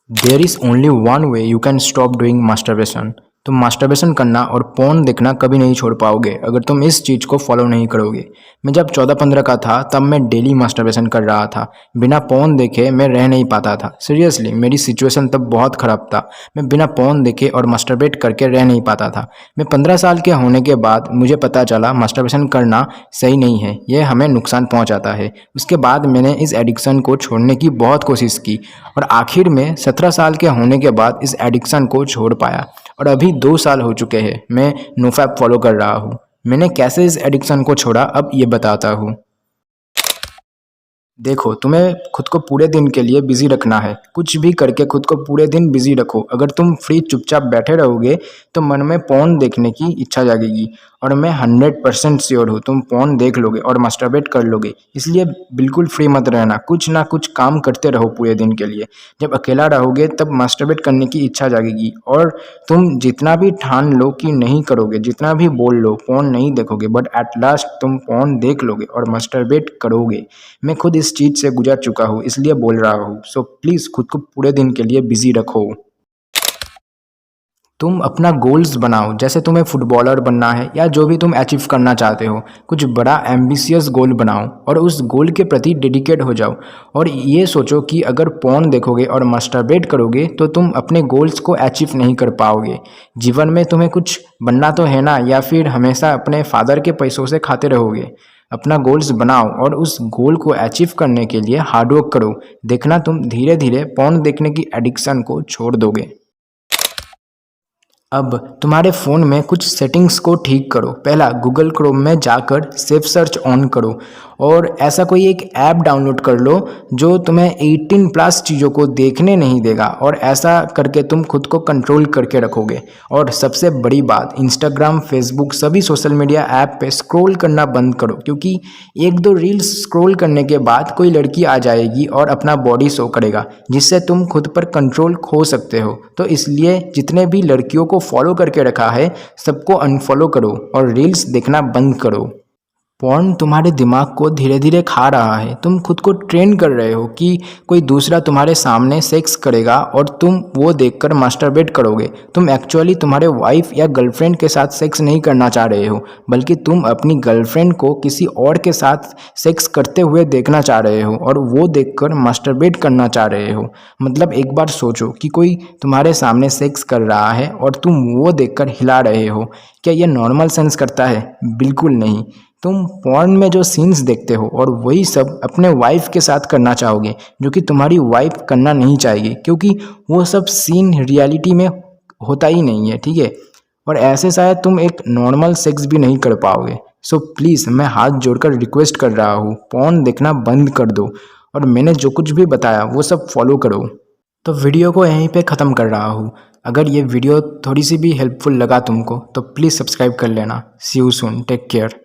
There is only one way you can stop doing masturbation. तुम masturbation करना और porn देखना कभी नहीं छोड़ पाओगे अगर तुम इस चीज़ को फॉलो नहीं करोगे। मैं जब 14-15 का था तब मैं डेली मास्टरबेशन कर रहा था। बिना पोर्न देखे मैं रह नहीं पाता था। सीरियसली मेरी सिचुएशन तब बहुत ख़राब था। मैं बिना पोर्न देखे और मास्टरबेट करके रह नहीं पाता था। मैं 15 साल के होने के बाद मुझे पता चला मास्टरबेशन करना सही नहीं है, यह हमें नुकसान पहुंचाता है। उसके बाद मैंने इस एडिक्शन को छोड़ने की बहुत कोशिश की और आखिर में 17 साल के होने के बाद इस एडिक्शन को छोड़ पाया और अभी 2 साल हो चुके हैं मैं नोफैप फॉलो कर रहा हूँ। मैंने कैसे इस एडिक्शन को छोड़ा अब ये बताता हूँ। देखो, तुम्हें खुद को पूरे दिन के लिए बिजी रखना है। कुछ भी करके खुद को पूरे दिन बिजी रखो। अगर तुम फ्री चुपचाप बैठे रहोगे तो मन में पोर्न देखने की इच्छा जागेगी और मैं 100% श्योर हूँ तुम पोर्न देख लोगे और मास्टरबेट कर लोगे। इसलिए बिल्कुल फ्री मत रहना, कुछ ना कुछ काम करते रहो पूरे दिन के लिए। जब अकेला रहोगे तब मास्टरबेट करने की इच्छा जागेगी और तुम जितना भी ठान लो कि नहीं करोगे, जितना भी बोल लो पोर्न नहीं देखोगे, बट एट लास्ट तुम पोर्न देख लोगे और मास्टरबेट करोगे। मैं खुद इस चीज़ से गुजर चुका हूँ इसलिए बोल रहा हूँ। सो प्लीज़ खुद को पूरे दिन के लिए बिजी रखो। तुम अपना गोल्स बनाओ, जैसे तुम्हें फुटबॉलर बनना है या जो भी तुम अचीव करना चाहते हो। कुछ बड़ा एम्बिशियस गोल बनाओ और उस गोल के प्रति डेडिकेट हो जाओ और ये सोचो कि अगर पोर्न देखोगे और मास्टरबेट करोगे तो तुम अपने गोल्स को अचीव नहीं कर पाओगे। जीवन में तुम्हें कुछ बनना तो है ना, या फिर हमेशा अपने फादर के पैसों से खाते रहोगे। अपना गोल्स बनाओ और उस गोल को अचीव करने के लिए हार्डवर्क करो। देखना तुम धीरे धीरे पोर्न देखने की एडिक्शन को छोड़ दोगे। अब तुम्हारे फ़ोन में कुछ सेटिंग्स को ठीक करो। पहला, गूगल क्रोम में जाकर सेफ सर्च ऑन करो और ऐसा कोई एक ऐप डाउनलोड कर लो जो तुम्हें 18+ चीज़ों को देखने नहीं देगा और ऐसा करके तुम खुद को कंट्रोल करके रखोगे। और सबसे बड़ी बात, इंस्टाग्राम, फेसबुक, सभी सोशल मीडिया ऐप पे स्क्रॉल करना बंद करो, क्योंकि 1-2 रील्स स्क्रॉल करने के बाद कोई लड़की आ जाएगी और अपना बॉडी शो करेगा जिससे तुम खुद पर कंट्रोल खो सकते हो। तो इसलिए जितने भी लड़कियों को फॉलो करके रखा है सबको अनफॉलो करो और रील्स देखना बंद करो। पोर्न तुम्हारे दिमाग को धीरे धीरे खा रहा है। तुम खुद को ट्रेन कर रहे हो कि कोई दूसरा तुम्हारे सामने सेक्स करेगा और तुम वो देखकर मास्टरबेट करोगे। तुम एक्चुअली तुम्हारे वाइफ या गर्लफ्रेंड के साथ सेक्स नहीं करना चाह रहे हो, बल्कि तुम अपनी गर्लफ्रेंड को किसी और के साथ सेक्स करते हुए देखना चाह रहे हो और वो देखकर मास्टरबेट करना चाह रहे हो। मतलब एक बार सोचो कि कोई तुम्हारे सामने सेक्स कर रहा है और तुम वो देखकर हिला रहे हो। क्या ये नॉर्मल सेंस करता है? बिल्कुल नहीं। तुम पोर्न में जो सीन्स देखते हो और वही सब अपने वाइफ के साथ करना चाहोगे, जो कि तुम्हारी वाइफ करना नहीं चाहेगी, क्योंकि वो सब सीन रियलिटी में होता ही नहीं है, ठीक है। और ऐसे शायद तुम एक नॉर्मल सेक्स भी नहीं कर पाओगे। सो प्लीज़ मैं हाथ जोड़कर रिक्वेस्ट कर रहा हूँ, पोर्न देखना बंद कर दो और मैंने जो कुछ भी बताया वो सब फॉलो करो। तो वीडियो को यहीं पे ख़त्म कर रहा हूँ। अगर ये वीडियो थोड़ी सी भी हेल्पफुल लगा तुमको तो प्लीज़ सब्सक्राइब कर लेना। सी यू सून, टेक केयर।